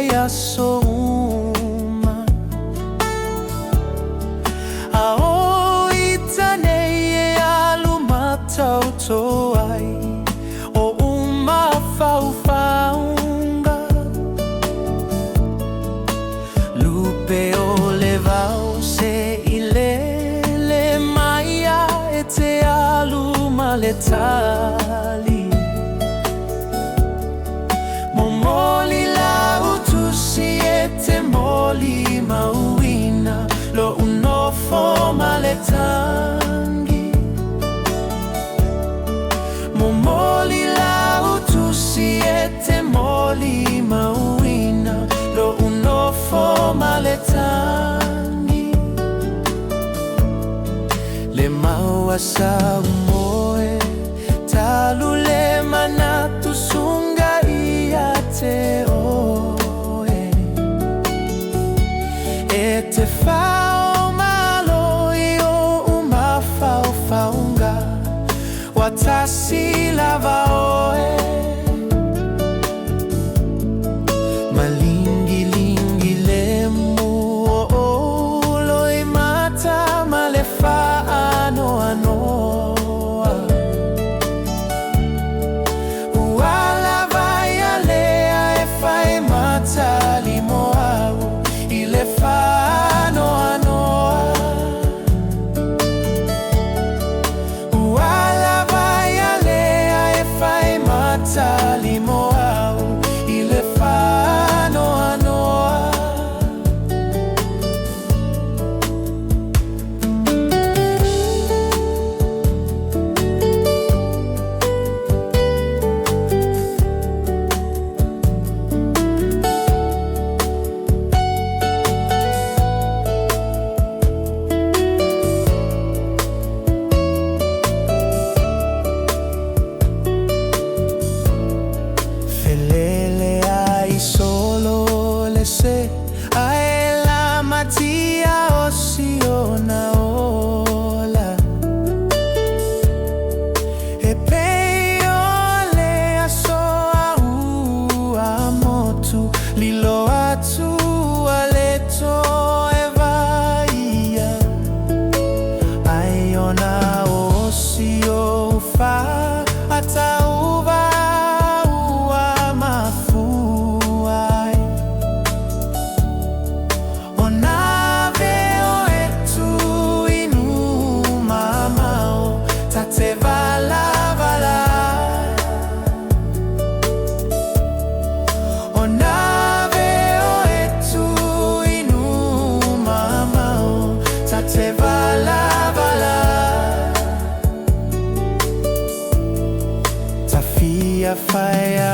ya souma ao itaneye aluma tautoai o uma faufaunga lupe o levau se ilele maia e te aluma letali momoli la utusi e te moli mauina lo unofo maletangi momoli la utusi e te moli mauina lo unofo maletangi le mau asa umoe talule manatu sunga ia te oe e te fao maloi o uma fao faunga watasi lava oe malingi lingi lemu o loi mata malefa ano anoa uala vai alea e fai mata limoau ile fa ano anoa uala vai alea e fai mata limoau ile fa ano anoa felele ai solo le se ai la matia osiona ola e peio le aso au amotu lilo atu aleto e vaia ai ona osio fa atauva te vala vala o nave o etu inu mamao ta te vala vala ta fia faia